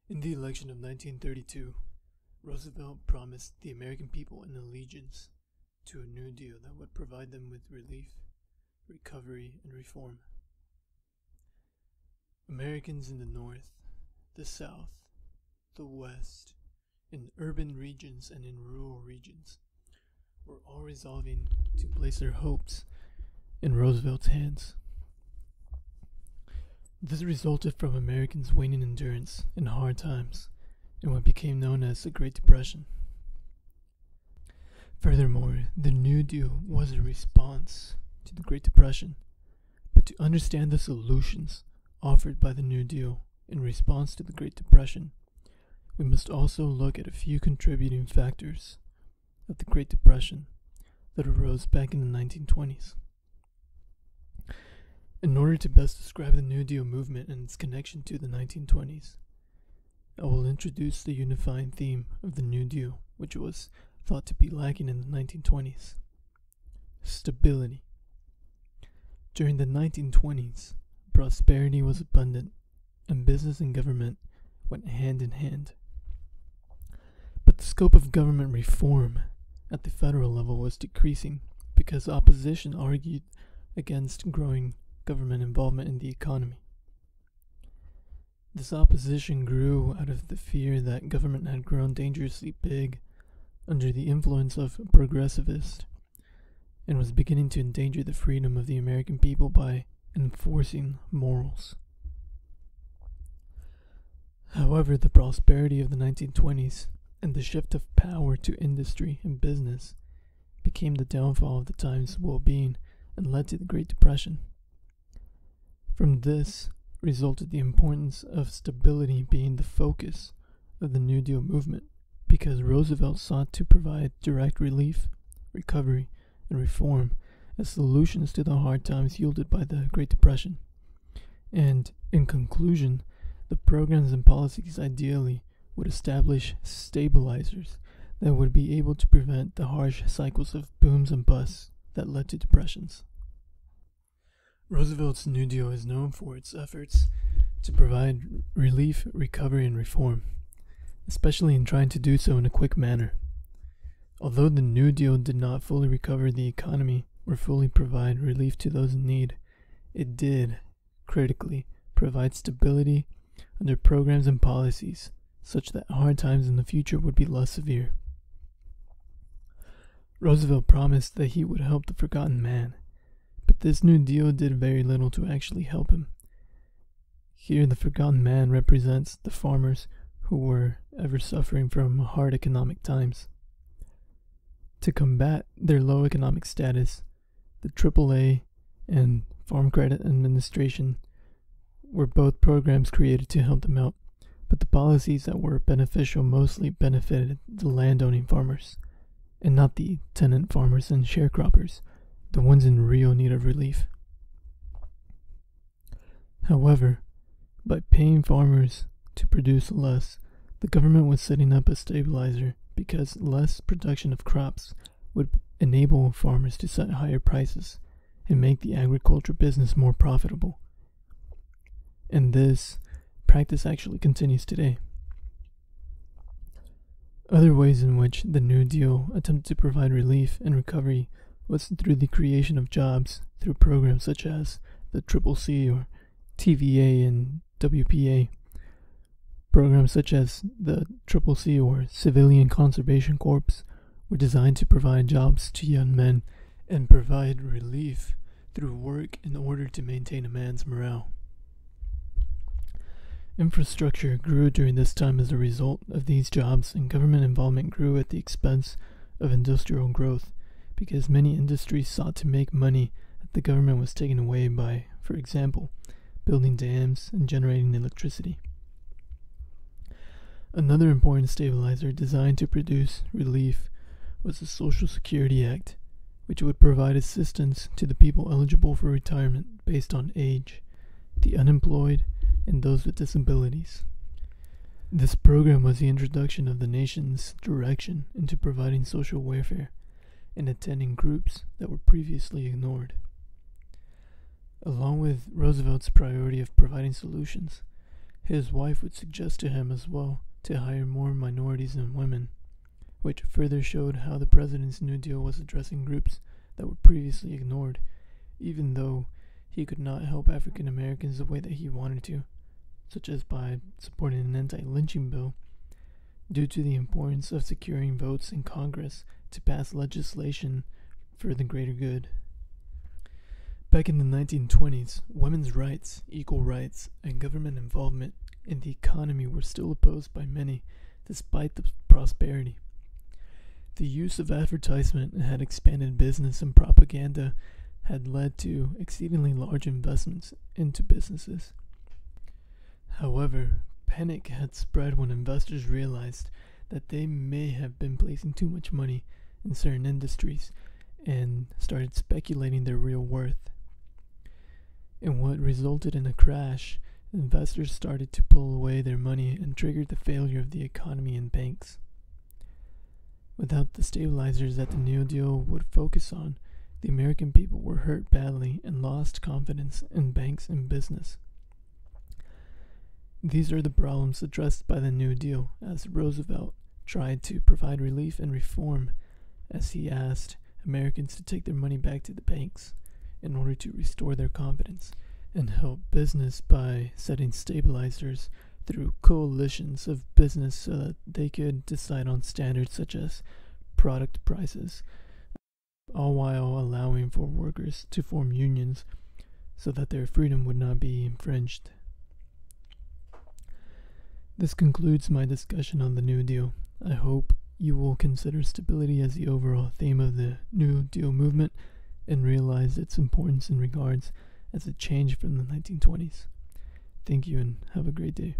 In the election of 1932, Roosevelt promised the American people an allegiance to a New Deal that would provide them with relief, recovery, and reform. Americans in the North, the South, the West, in urban regions and in rural regions, were all resolving to place their hopes in Roosevelt's hands. This resulted from Americans' waning endurance in hard times in what became known as the Great Depression. Furthermore, the New Deal was a response to the Great Depression, but to understand the solutions offered by the New Deal in response to the Great Depression, we must also look at a few contributing factors of the Great Depression that arose back in the 1920s. In order to best describe the New Deal movement and its connection to the 1920s, I will introduce the unifying theme of the New Deal, which was thought to be lacking in the 1920s: stability. During the 1920s, prosperity was abundant, and business and government went hand in hand. But the scope of government reform at the federal level was decreasing because opposition argued against growing government involvement in the economy. This opposition grew out of the fear that government had grown dangerously big under the influence of progressivists and was beginning to endanger the freedom of the American people by enforcing morals. However, the prosperity of the 1920s and the shift of power to industry and business became the downfall of the time's well-being and led to the Great Depression. From this resulted the importance of stability being the focus of the New Deal movement, because Roosevelt sought to provide direct relief, recovery, and reform as solutions to the hard times yielded by the Great Depression. And, in conclusion, the programs and policies ideally would establish stabilizers that would be able to prevent the harsh cycles of booms and busts that led to depressions. Roosevelt's New Deal is known for its efforts to provide relief, recovery, and reform, especially in trying to do so in a quick manner. Although the New Deal did not fully recover the economy or fully provide relief to those in need, it did, critically, provide stability under programs and policies such that hard times in the future would be less severe. Roosevelt promised that he would help the forgotten man, but this New Deal did very little to actually help him. Here the forgotten man represents the farmers who were ever suffering from hard economic times. To combat their low economic status, the AAA and Farm Credit Administration were both programs created to help them out, but the policies that were beneficial mostly benefited the landowning farmers, and not the tenant farmers and sharecroppers, the ones in real need of relief. However, by paying farmers to produce less, the government was setting up a stabilizer because less production of crops would enable farmers to set higher prices and make the agriculture business more profitable. And this practice actually continues today. Other ways in which the New Deal attempted to provide relief and recovery was through the creation of jobs through programs such as the CCC or TVA and WPA. Programs such as the CCC or Civilian Conservation Corps were designed to provide jobs to young men and provide relief through work in order to maintain a man's morale. Infrastructure grew during this time as a result of these jobs, and government involvement grew at the expense of industrial growth, because many industries sought to make money that the government was taking away by, for example, building dams and generating electricity. Another important stabilizer designed to produce relief was the Social Security Act, which would provide assistance to the people eligible for retirement based on age, the unemployed, and those with disabilities. This program was the introduction of the nation's direction into providing social welfare and attending groups that were previously ignored. Along with Roosevelt's priority of providing solutions, His wife would suggest to him as well to hire more minorities and women, which further showed how the president's New Deal was addressing groups that were previously ignored, even though he could not help African Americans the way that he wanted to, such as by supporting an anti-lynching bill, due to the importance of securing votes in Congress to pass legislation for the greater good. Back in the 1920s, women's rights, equal rights, and government involvement in the economy were still opposed by many, despite the prosperity. The use of advertisement had expanded business, and propaganda had led to exceedingly large investments into businesses. However, panic had spread when investors realized that they may have been placing too much money in certain industries and started speculating their real worth. In what resulted in a crash, investors started to pull away their money and triggered the failure of the economy and banks. Without the stabilizers that the New Deal would focus on, the American people were hurt badly and lost confidence in banks and business. These are the problems addressed by the New Deal, as Roosevelt tried to provide relief and reform, as he asked Americans to take their money back to the banks in order to restore their confidence, and help business by setting stabilizers through coalitions of business so that they could decide on standards such as product prices, all while allowing for workers to form unions so that their freedom would not be infringed. This concludes my discussion on the New Deal. I hope you will consider stability as the overall theme of the New Deal movement and realize its importance in regards as it changed from the 1920s. Thank you and have a great day.